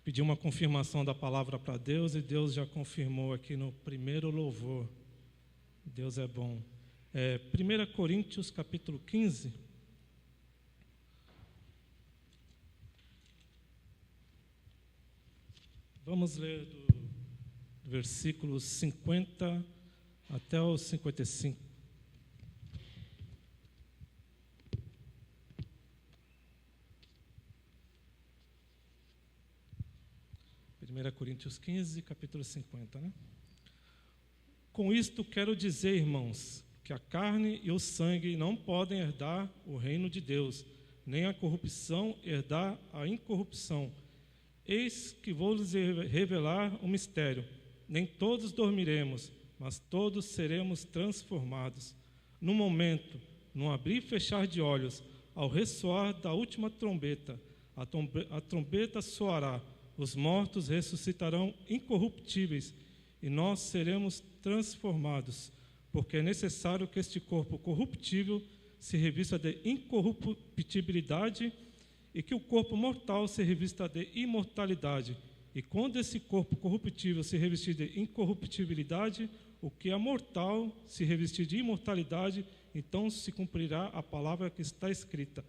Pedi uma confirmação da palavra para Deus e Deus já confirmou aqui no primeiro louvor. Deus é bom. 1 Coríntios capítulo 15. Vamos ler do versículo 50 até o 55. Primeira Coríntios 15, capítulo 50, né? Com isto quero dizer, irmãos, que a carne e o sangue não podem herdar o reino de Deus, nem a corrupção herdar a incorrupção. Eis que vou-lhes revelar um mistério. Nem todos dormiremos, mas todos seremos transformados. No momento, num abrir e fechar de olhos, ao ressoar da última trombeta, a trombeta soará, os mortos ressuscitarão incorruptíveis, e nós seremos transformados, porque é necessário que este corpo corruptível se revista de incorruptibilidade e que o corpo mortal se revista de imortalidade. E quando esse corpo corruptível se revestir de incorruptibilidade, o que é mortal se revestir de imortalidade, então se cumprirá a palavra que está escrita: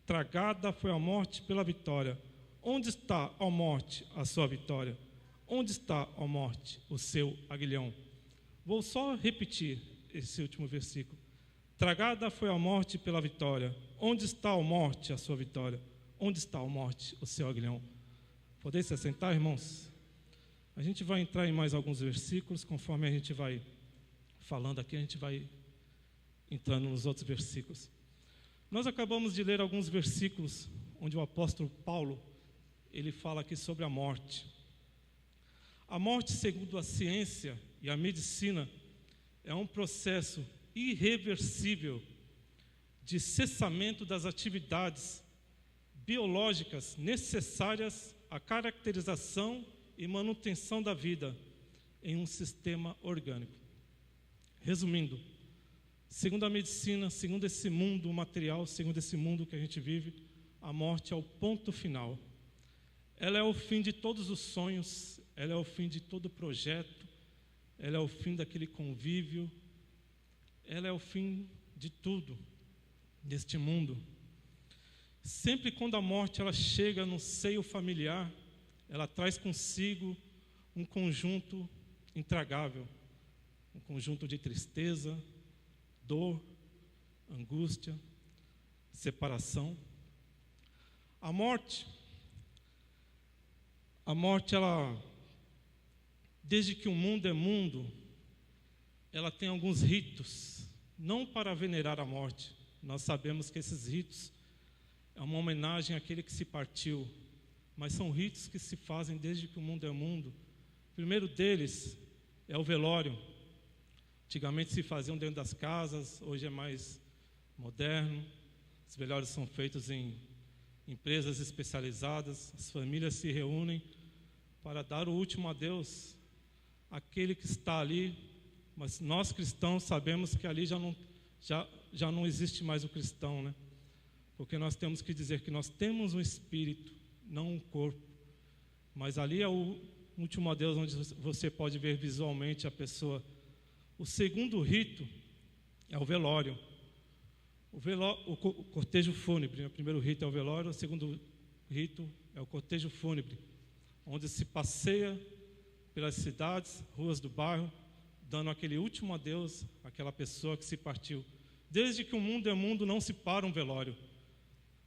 tragada foi a morte pela vitória. Onde está, ó morte, a sua vitória? Onde está, ó morte, o seu aguilhão? Vou só repetir esse último versículo. Tragada foi a morte pela vitória. Onde está, ó morte, a sua vitória? Onde está, ó morte, o seu aguilhão? Podeis se assentar, irmãos? A gente vai entrar em mais alguns versículos, conforme a gente vai falando aqui, a gente vai entrando nos outros versículos. Nós acabamos de ler alguns versículos onde o apóstolo Paulo, ele fala aqui sobre a morte. A morte, segundo a ciência e a medicina, é um processo irreversível de cessamento das atividades biológicas necessárias à caracterização e manutenção da vida em um sistema orgânico. Resumindo, segundo a medicina, segundo esse mundo material, segundo esse mundo que a gente vive, a morte é o ponto final. Ela é o fim de todos os sonhos, ela é o fim de todo projeto, ela é o fim daquele convívio, ela é o fim de tudo deste mundo. Sempre quando a morte ela chega no seio familiar, ela traz consigo um conjunto intragável, um conjunto de tristeza, dor, angústia, separação. A morte, ela, desde que o mundo é mundo, ela tem alguns ritos, não para venerar a morte. Nós sabemos que esses ritos é uma homenagem àquele que se partiu, mas são ritos que se fazem desde que o mundo é mundo. O primeiro deles é o velório. Antigamente se faziam dentro das casas, hoje é mais moderno. Os velórios são feitos em empresas especializadas, as famílias se reúnem para dar o último adeus àquele que está ali, mas nós cristãos sabemos que ali já não existe mais o cristão, né? Porque nós temos que dizer que nós temos um espírito, não um corpo, mas ali é o último adeus onde você pode ver visualmente a pessoa. O segundo rito é o velório. O cortejo fúnebre. O primeiro rito é o velório, o segundo rito é o cortejo fúnebre, onde se passeia pelas cidades, ruas do bairro, dando aquele último adeus àquela pessoa que se partiu. Desde que o mundo é mundo, não se para um velório.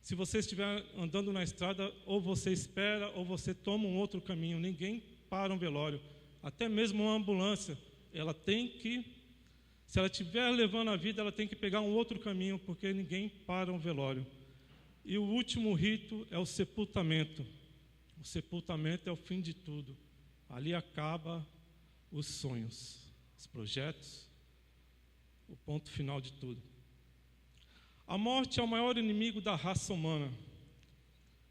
Se você estiver andando na estrada, ou você espera, ou você toma um outro caminho. Ninguém para um velório. Até mesmo uma ambulância, ela tem que, se ela estiver levando a vida, ela tem que pegar um outro caminho, porque ninguém para um velório. E o último rito é o sepultamento. O sepultamento é o fim de tudo. Ali acaba os sonhos, os projetos, o ponto final de tudo. A morte é o maior inimigo da raça humana.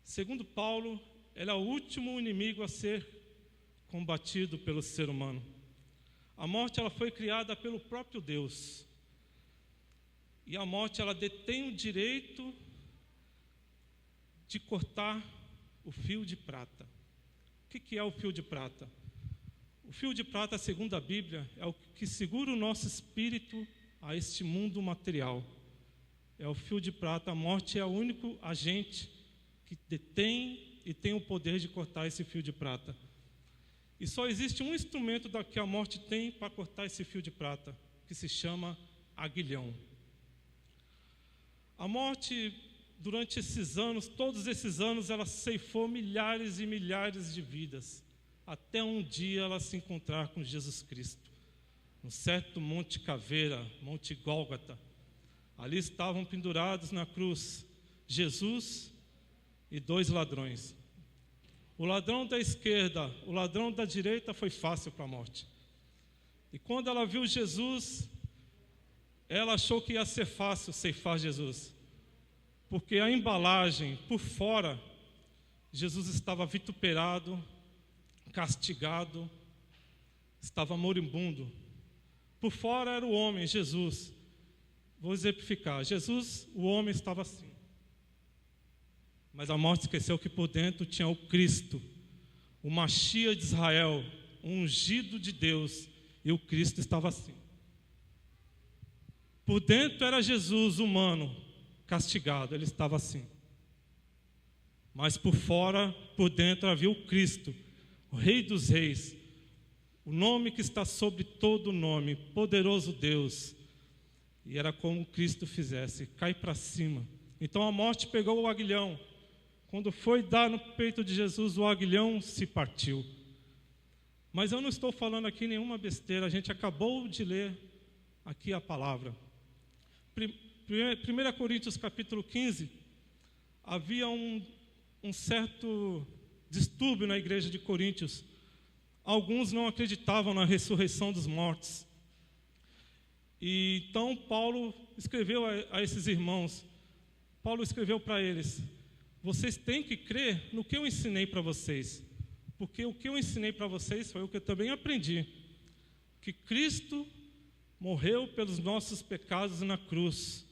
Segundo Paulo, ela é o último inimigo a ser combatido pelo ser humano. A morte ela foi criada pelo próprio Deus. E a morte ela detém o direito de cortar o fio de prata. O que é o fio de prata? O fio de prata, segundo a Bíblia, é o que segura o nosso espírito a este mundo material. É o fio de prata. A morte é o único agente que detém e tem o poder de cortar esse fio de prata. E só existe um instrumento que a morte tem para cortar esse fio de prata, que se chama aguilhão. A morte, durante esses anos, todos esses anos, ela ceifou milhares e milhares de vidas, até um dia ela se encontrar com Jesus Cristo, no certo Monte Caveira, Monte Gólgota. Ali estavam pendurados na cruz Jesus e 2 ladrões. O ladrão da esquerda, o ladrão da direita foi fácil para a morte. E quando ela viu Jesus, ela achou que ia ser fácil ceifar Jesus, porque a embalagem, por fora, Jesus estava vituperado, castigado, estava moribundo. Por fora era o homem, Jesus. Vou exemplificar. Jesus, o homem, estava assim. Mas a morte esqueceu que por dentro tinha o Cristo, o Machia de Israel, o ungido de Deus, e o Cristo estava assim. Por dentro era Jesus, humano, castigado, ele estava assim. Mas por fora, por dentro havia o Cristo, o Rei dos Reis, o nome que está sobre todo nome, poderoso Deus. E era como Cristo fizesse, cai para cima. Então a morte pegou o aguilhão. Quando foi dar no peito de Jesus, o aguilhão se partiu. Mas eu não estou falando aqui nenhuma besteira, a gente acabou de ler aqui a palavra. 1 Coríntios capítulo 15, havia um certo distúrbio na igreja de Coríntios. Alguns não acreditavam na ressurreição dos mortos. E então Paulo escreveu a esses irmãos, Paulo escreveu para eles: vocês têm que crer no que eu ensinei para vocês, porque o que eu ensinei para vocês foi o que eu também aprendi, que Cristo morreu pelos nossos pecados na cruz,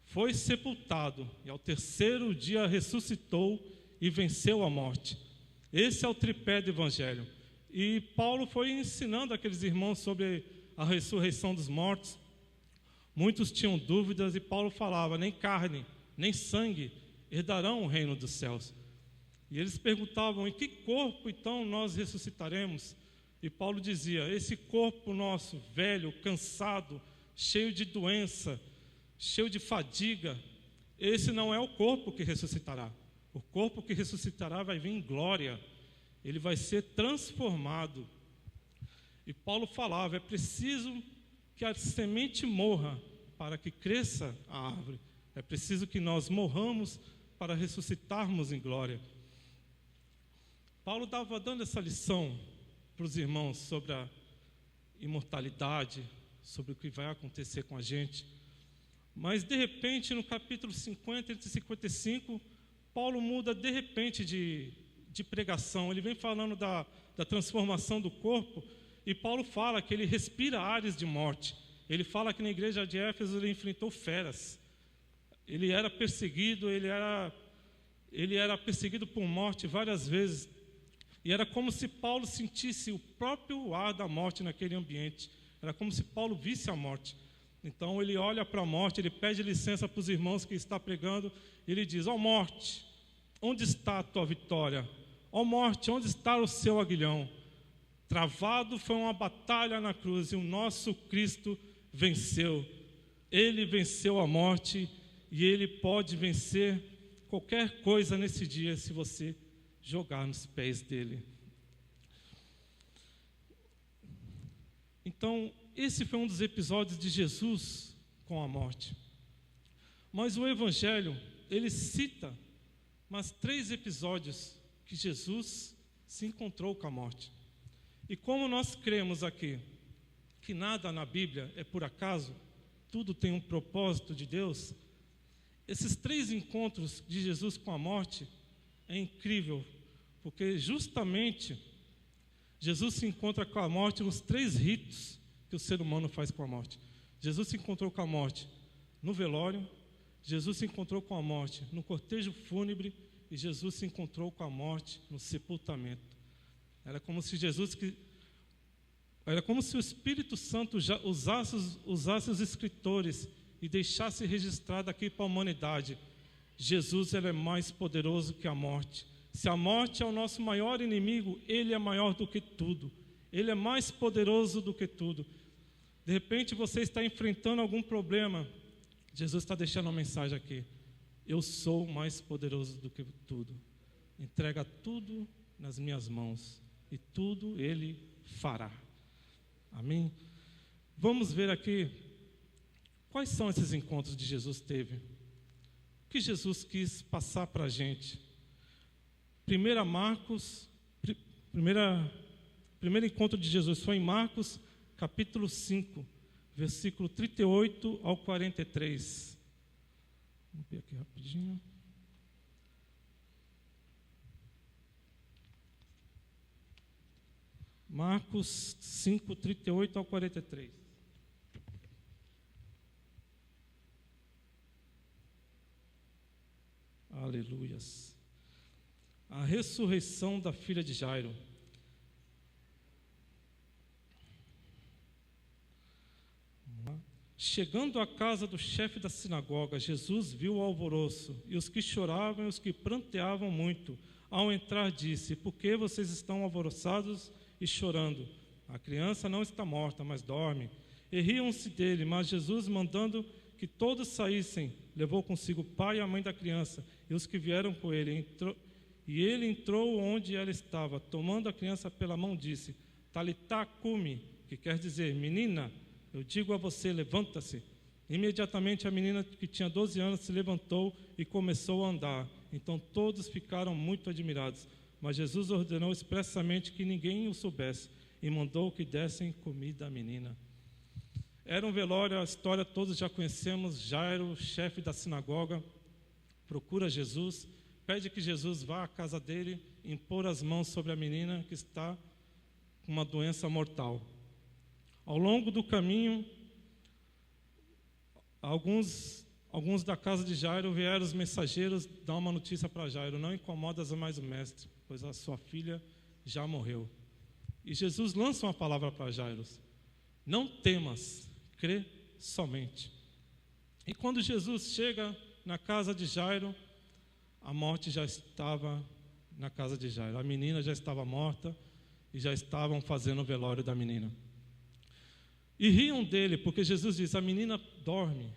foi sepultado e ao terceiro dia ressuscitou e venceu a morte. Esse é o tripé do Evangelho. E Paulo foi ensinando aqueles irmãos sobre a ressurreição dos mortos. Muitos tinham dúvidas e Paulo falava: nem carne, nem sangue herdarão o reino dos céus. E eles perguntavam: em que corpo então nós ressuscitaremos? E Paulo dizia: esse corpo nosso, velho, cansado, cheio de doença, cheio de fadiga, esse não é o corpo que ressuscitará. O corpo que ressuscitará vai vir em glória, ele vai ser transformado. E Paulo falava: é preciso que a semente morra para que cresça a árvore. É preciso que nós morramos para ressuscitarmos em glória. Paulo estava dando essa lição para os irmãos sobre a imortalidade, sobre o que vai acontecer com a gente. Mas, de repente, no capítulo 50, entre 55, Paulo muda, de repente, de pregação. Ele vem falando da transformação do corpo, e Paulo fala que ele respira ares de morte. Ele fala que na igreja de Éfeso ele enfrentou feras. Ele era perseguido, ele era perseguido por morte várias vezes. E era como se Paulo sentisse o próprio ar da morte naquele ambiente. Era como se Paulo visse a morte. Então ele olha para a morte, ele pede licença para os irmãos que está pregando, e ele diz: ó morte, onde está a tua vitória? Ó morte, onde está o seu aguilhão? Travado foi uma batalha na cruz, e o nosso Cristo venceu. Ele venceu a morte, e ele pode vencer qualquer coisa nesse dia, se você jogar nos pés dele. Então, esse foi um dos episódios de Jesus com a morte. Mas o Evangelho, ele cita mais 3 episódios que Jesus se encontrou com a morte. E como nós cremos aqui que nada na Bíblia é por acaso, tudo tem um propósito de Deus, esses 3 encontros de Jesus com a morte é incrível, porque justamente Jesus se encontra com a morte nos 3 ritos que o ser humano faz com a morte. Jesus se encontrou com a morte no velório, Jesus se encontrou com a morte no cortejo fúnebre, e Jesus se encontrou com a morte no sepultamento. Era como se era como se o Espírito Santo já usasse os escritores e deixasse registrado aqui para a humanidade: Jesus, ele é mais poderoso que a morte. Se a morte é o nosso maior inimigo, ele é maior do que tudo. Ele é mais poderoso do que tudo. De repente você está enfrentando algum problema, Jesus está deixando uma mensagem aqui: eu sou mais poderoso do que tudo. Entrega tudo nas minhas mãos e tudo ele fará. Amém? Vamos ver aqui quais são esses encontros que Jesus teve. O que Jesus quis passar para a gente? Primeiro encontro de Jesus foi em Marcos, capítulo 5, versículo 38 ao 43. Vamos ver aqui rapidinho. Marcos 5, 38 ao 43. Aleluias. A ressurreição da filha de Jairo. Chegando à casa do chefe da sinagoga, Jesus viu o alvoroço e os que choravam e os que pranteavam muito. Ao entrar, disse: por que vocês estão alvoroçados e chorando? A criança não está morta, mas dorme. E riam-se dele, mas Jesus, mandando que todos saíssem, levou consigo o pai e a mãe da criança e os que vieram com ele. E ele entrou onde ela estava, tomando a criança pela mão, disse: Talitá cumi, que quer dizer: menina, eu digo a você, levanta-se. Imediatamente a menina, que tinha 12 anos, se levantou e começou a andar. Então todos ficaram muito admirados. Mas Jesus ordenou expressamente que ninguém o soubesse e mandou que dessem comida à menina. Era um velório, a história todos já conhecemos. Jairo, chefe da sinagoga, procura Jesus, pede que Jesus vá à casa dele, impor as mãos sobre a menina que está com uma doença mortal. Ao longo do caminho, alguns da casa de Jairo vieram os mensageiros dar uma notícia para Jairo: não incomodas mais o mestre, pois a sua filha já morreu. E Jesus lança uma palavra para Jairo: não temas, crê somente. E quando Jesus chega na casa de Jairo, a morte já estava na casa de Jairo. A menina já estava morta e já estavam fazendo o velório da menina. E riam dele, porque Jesus diz: a menina dorme.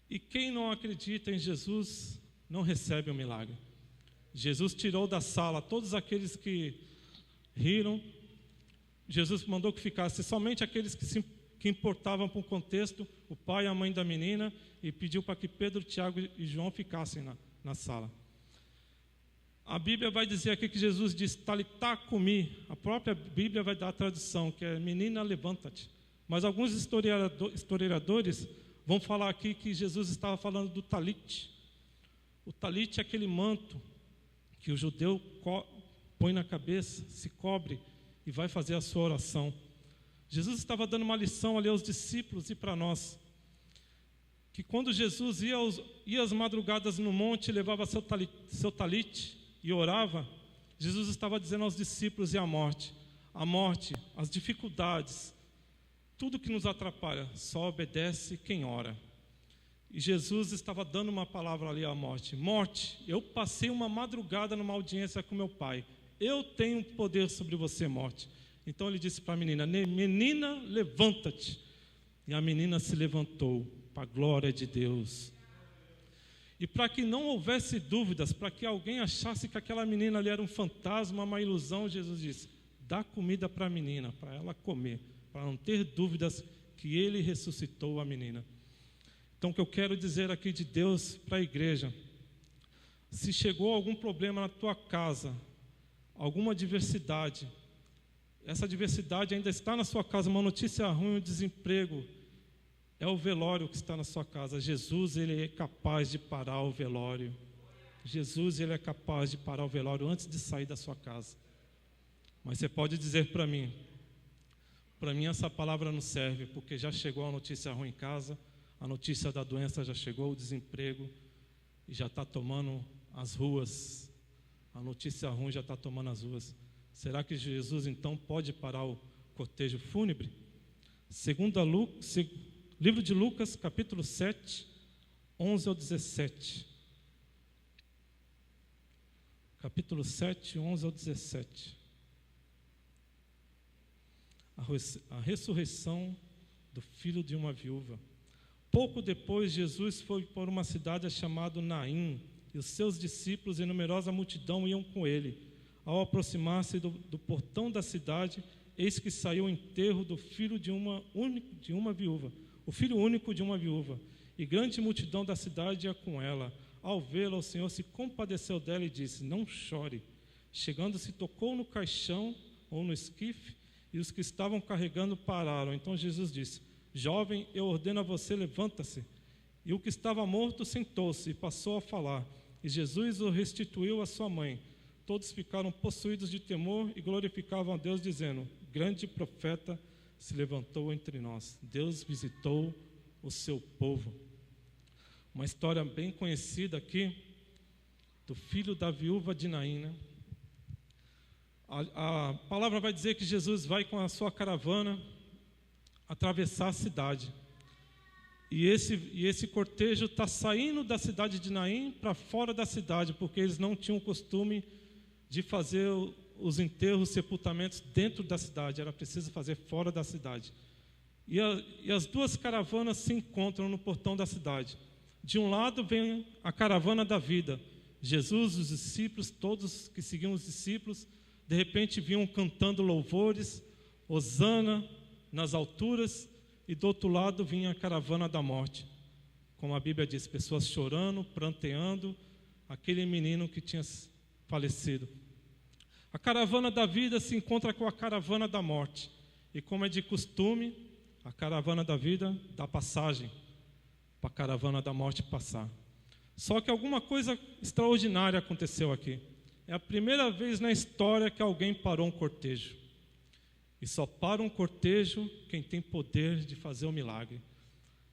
E quem não acredita em Jesus não recebe o milagre. Jesus tirou da sala todos aqueles que riram. Jesus mandou que ficasse somente aqueles que importavam para o contexto, o pai e a mãe da menina, e pediu para que Pedro, Tiago e João ficassem na sala. A Bíblia vai dizer aqui que Jesus diz: Talitá cumi. A própria Bíblia vai dar a tradução, que é: menina, levanta-te. Mas alguns historiadores vão falar aqui que Jesus estava falando do talit. O talit é aquele manto que o judeu põe na cabeça, se cobre e vai fazer a sua oração. Jesus estava dando uma lição ali aos discípulos e para nós, que quando Jesus ia às madrugadas no monte, levava seu talit e orava, Jesus estava dizendo aos discípulos: e a morte, as dificuldades, tudo que nos atrapalha, só obedece quem ora. E Jesus estava dando uma palavra ali à morte: morte, eu passei uma madrugada numa audiência com meu pai, eu tenho poder sobre você, morte. Então ele disse para a menina: menina, levanta-te. E a menina se levantou, para a glória de Deus. E para que não houvesse dúvidas, para que alguém achasse que aquela menina ali era um fantasma, uma ilusão, Jesus disse: dá comida para a menina, para ela comer, para não ter dúvidas que ele ressuscitou a menina. Então, o que eu quero dizer aqui de Deus para a igreja: se chegou algum problema na tua casa, alguma adversidade, essa adversidade ainda está na sua casa, uma notícia ruim, um desemprego, é o velório que está na sua casa. Jesus, ele é capaz de parar o velório. Jesus, ele é capaz de parar o velório antes de sair da sua casa. Mas você pode dizer para mim essa palavra não serve, porque já chegou a notícia ruim em casa, a notícia da doença já chegou, o desemprego, e já está tomando as ruas. A notícia ruim já está tomando as ruas. Será que Jesus então pode parar o cortejo fúnebre? Livro de Lucas, capítulo 7, 11 ao 17. Capítulo 7, 11 ao 17. A ressurreição do filho de uma viúva. Pouco depois, Jesus foi por uma cidade chamada Naim, e os seus discípulos e numerosa multidão iam com ele. Ao aproximar-se do portão da cidade, eis que saiu o enterro do filho de uma viúva, o filho único de uma viúva, e grande multidão da cidade ia com ela. Ao vê-la, o Senhor se compadeceu dela e disse: não chore. Chegando-se, tocou no caixão ou no esquife, e os que estavam carregando pararam. Então Jesus disse: jovem, eu ordeno a você, levanta-se. E o que estava morto sentou-se e passou a falar. E Jesus o restituiu à sua mãe. Todos ficaram possuídos de temor e glorificavam a Deus, dizendo: grande profeta se levantou entre nós. Deus visitou o seu povo. Uma história bem conhecida aqui do filho da viúva de Naim, né? A palavra vai dizer que Jesus vai com a sua caravana atravessar a cidade. E esse cortejo está saindo da cidade de Naim para fora da cidade, porque eles não tinham o costume de fazer os enterros, sepultamentos dentro da cidade. Era preciso fazer fora da cidade. E as duas caravanas se encontram no portão da cidade. De um lado vem a caravana da vida. Jesus, os discípulos, todos que seguiam os discípulos, de repente vinham cantando louvores, Hosana nas alturas, e do outro lado vinha a caravana da morte. Como a Bíblia diz, pessoas chorando, pranteando, aquele menino que tinha falecido. A caravana da vida se encontra com a caravana da morte. E como é de costume, a caravana da vida dá passagem para a caravana da morte passar. Só que alguma coisa extraordinária aconteceu aqui. É a primeira vez na história que alguém parou um cortejo. E só para um cortejo quem tem poder de fazer o milagre.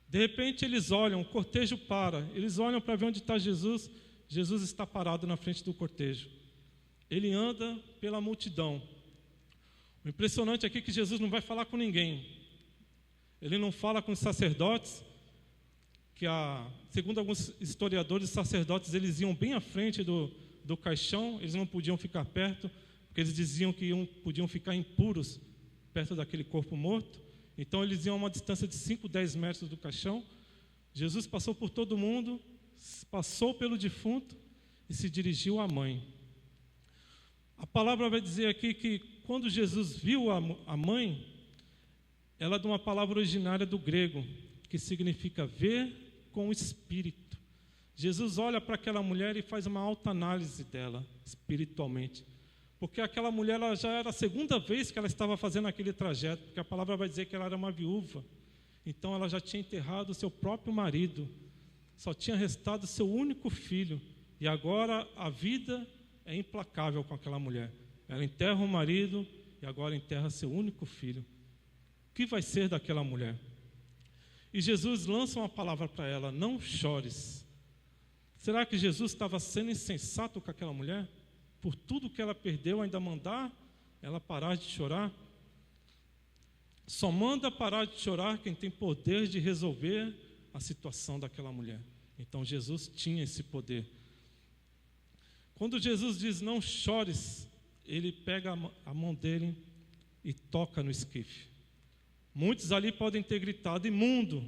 De repente eles olham, o cortejo para. Eles olham para ver onde está Jesus. Jesus está parado na frente do cortejo. Ele anda pela multidão. O impressionante aqui é que Jesus não vai falar com ninguém. Ele não fala com os sacerdotes, segundo alguns historiadores, os sacerdotes eles iam bem à frente do caixão, eles não podiam ficar perto, porque eles diziam que podiam ficar impuros perto daquele corpo morto. Então eles iam a uma distância de 5, 10 metros do caixão. Jesus passou por todo mundo, passou pelo defunto e se dirigiu à mãe. A palavra vai dizer aqui que quando Jesus viu a mãe, ela é de uma palavra originária do grego, que significa ver com o espírito. Jesus olha para aquela mulher e faz uma autoanálise dela, espiritualmente. Porque aquela mulher ela já era a segunda vez que ela estava fazendo aquele trajeto, porque a palavra vai dizer que ela era uma viúva. Então ela já tinha enterrado o seu próprio marido, só tinha restado seu único filho. E agora a vida é implacável com aquela mulher. Ela enterra o marido e agora enterra seu único filho. O que vai ser daquela mulher? E Jesus lança uma palavra para ela: não chores. Será que Jesus estava sendo insensato com aquela mulher? Por tudo que ela perdeu, ainda mandar ela parar de chorar? Só manda parar de chorar quem tem poder de resolver a situação daquela mulher. Então Jesus tinha esse poder. Quando Jesus diz não chores, ele pega a mão dele e toca no esquife. Muitos ali podem ter gritado imundo,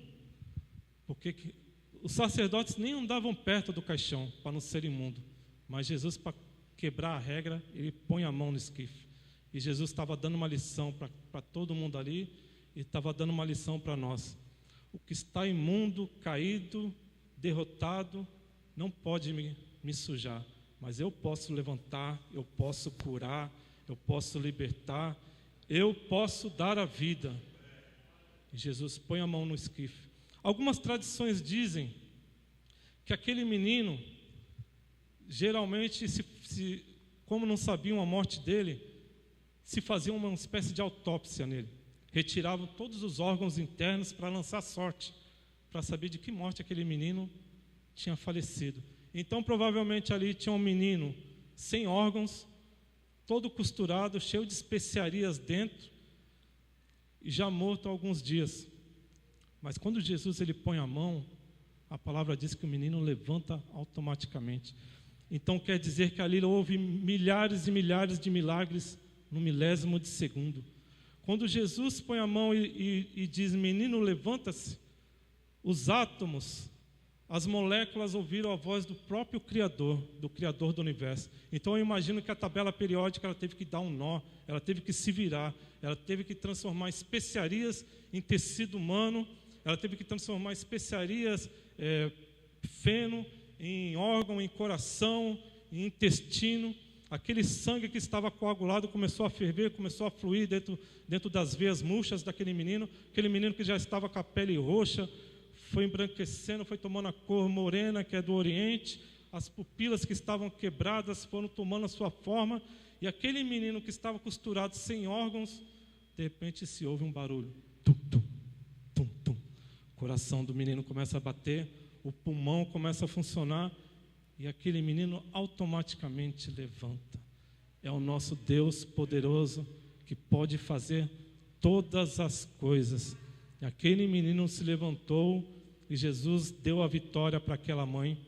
porque os sacerdotes nem andavam perto do caixão para não ser imundo. Mas Jesus, para quebrar a regra, ele põe a mão no esquife. E Jesus estava dando uma lição para todo mundo ali e estava dando uma lição para nós. O que está imundo, caído, derrotado, não pode me sujar. Mas eu posso levantar, eu posso curar, eu posso libertar, eu posso dar a vida. E Jesus põe a mão no esquife. Algumas tradições dizem que aquele menino, geralmente, como não sabiam a morte dele, se fazia uma espécie de autópsia nele. Retiravam todos os órgãos internos para lançar sorte, para saber de que morte aquele menino tinha falecido. Então, provavelmente ali tinha um menino sem órgãos, todo costurado, cheio de especiarias dentro, e já morto há alguns dias. Mas quando Jesus ele põe a mão, a palavra diz que o menino levanta automaticamente. Então quer dizer que ali houve milhares e milhares de milagres no milésimo de segundo. Quando Jesus põe a mão e diz, menino, levanta-se, os átomos, as moléculas ouviram a voz do próprio Criador do universo. Então eu imagino que a tabela periódica ela teve que dar um nó, ela teve que se virar, ela teve que transformar especiarias em tecido humano, ela teve que transformar especiarias, feno, em órgão, em coração, em intestino. Aquele sangue que estava coagulado começou a ferver, começou a fluir dentro das veias murchas daquele menino. Aquele menino que já estava com a pele roxa, foi embranquecendo, foi tomando a cor morena, que é do Oriente. As pupilas que estavam quebradas foram tomando a sua forma. E aquele menino que estava costurado sem órgãos, de repente se ouve um barulho. Tum, tum, tum, tum. O coração do menino começa a bater, o pulmão começa a funcionar, e aquele menino automaticamente levanta. É o nosso Deus poderoso que pode fazer todas as coisas. E aquele menino se levantou e Jesus deu a vitória para aquela mãe.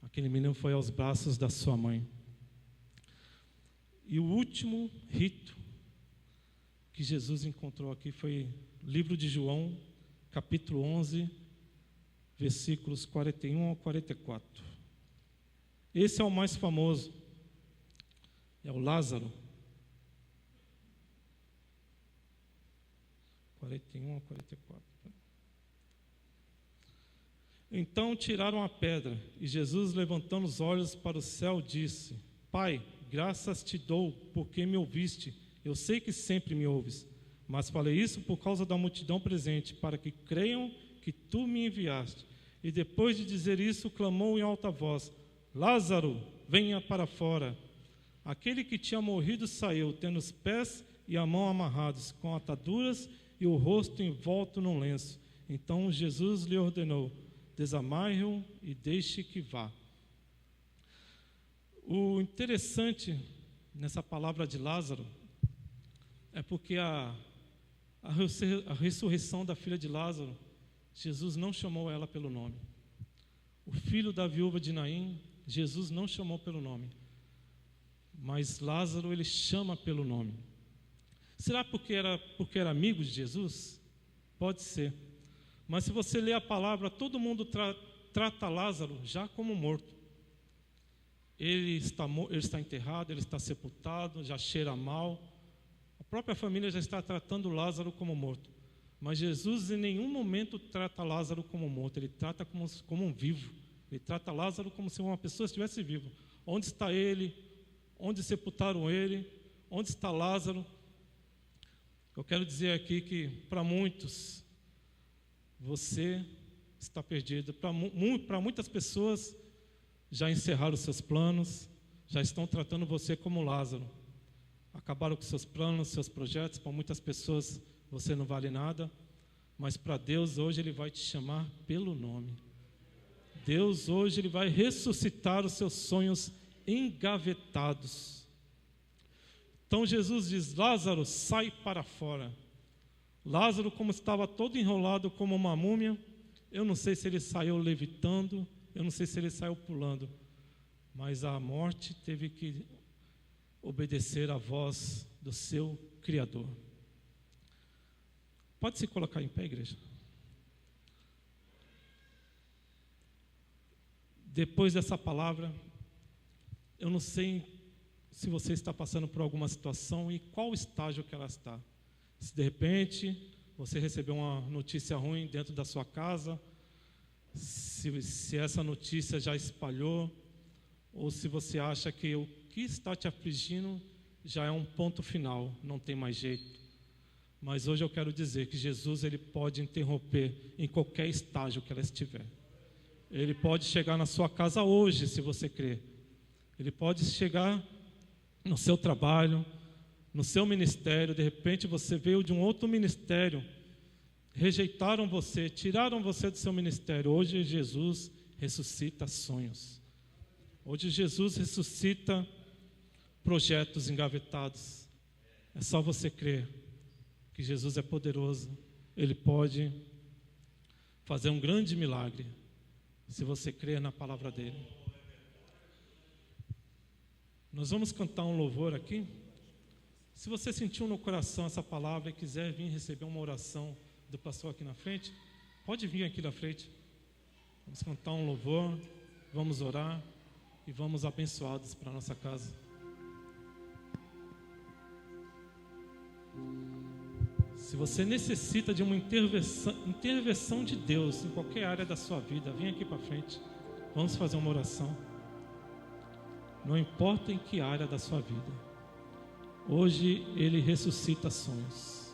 Aquele menino foi aos braços da sua mãe. E o último rito que Jesus encontrou aqui foi o livro de João, capítulo 11, versículos 41 ao 44. Esse é o mais famoso, é o Lázaro. 41 ao 44. Então tiraram a pedra, e Jesus, levantando os olhos para o céu, disse: Pai, graças te dou, porque me ouviste. Eu sei que sempre me ouves, mas falei isso por causa da multidão presente, para que creiam que tu me enviaste. E depois de dizer isso, clamou em alta voz: Lázaro, venha para fora. Aquele que tinha morrido saiu, tendo os pés e a mão amarrados, com ataduras e o rosto envolto num lenço. Então Jesus lhe ordenou: desamarre-o e deixe que vá. O interessante nessa palavra de Lázaro é porque a ressurreição da filha de Lázaro, Jesus não chamou ela pelo nome. O filho da viúva de Naim, Jesus não chamou pelo nome. Mas Lázaro ele chama pelo nome. Será porque era amigo de Jesus? Pode ser. Mas se você ler a palavra, todo mundo trata Lázaro já como morto. Ele está enterrado, ele está sepultado, já cheira mal. A própria família já está tratando Lázaro como morto. Mas Jesus em nenhum momento trata Lázaro como morto, ele trata como um vivo. Ele trata Lázaro como se uma pessoa estivesse viva. Onde está ele? Onde sepultaram ele? Onde está Lázaro? Eu quero dizer aqui que para muitos você está perdido. Para muitas pessoas já encerraram os seus planos, já estão tratando você como Lázaro. Acabaram com seus planos, seus projetos. Para muitas pessoas você não vale nada, mas para Deus hoje Ele vai te chamar pelo nome. Deus hoje Ele vai ressuscitar os seus sonhos engavetados. Então Jesus diz: Lázaro, sai para fora. Lázaro, como estava todo enrolado como uma múmia, eu não sei se ele saiu levitando, eu não sei se ele saiu pulando, mas a morte teve que obedecer à voz do seu Criador. Pode se colocar em pé, igreja? Depois dessa palavra, eu não sei se você está passando por alguma situação e qual estágio que ela está. Se de repente você recebeu uma notícia ruim dentro da sua casa, se essa notícia já espalhou, ou se você acha que o que está te afligindo já é um ponto final, não tem mais jeito. Mas hoje eu quero dizer que Jesus ele pode interromper em qualquer estágio que ela estiver. Ele pode chegar na sua casa hoje, se você crer. Ele pode chegar no seu trabalho, no seu ministério. De repente você veio de um outro ministério, rejeitaram você, tiraram você do seu ministério. Hoje Jesus ressuscita sonhos. Hoje Jesus ressuscita projetos engavetados. É só você crer que Jesus é poderoso. Ele pode fazer um grande milagre, se você crer na palavra dele. Nós vamos cantar um louvor aqui. Se você sentiu no coração essa palavra e quiser vir receber uma oração do pastor aqui na frente, pode vir aqui na frente. Vamos cantar um louvor, vamos orar e vamos abençoados para a nossa casa. Se você necessita de uma intervenção de Deus em qualquer área da sua vida, vem aqui para frente. Vamos fazer uma oração. Não importa em que área da sua vida. Hoje Ele ressuscita sonhos.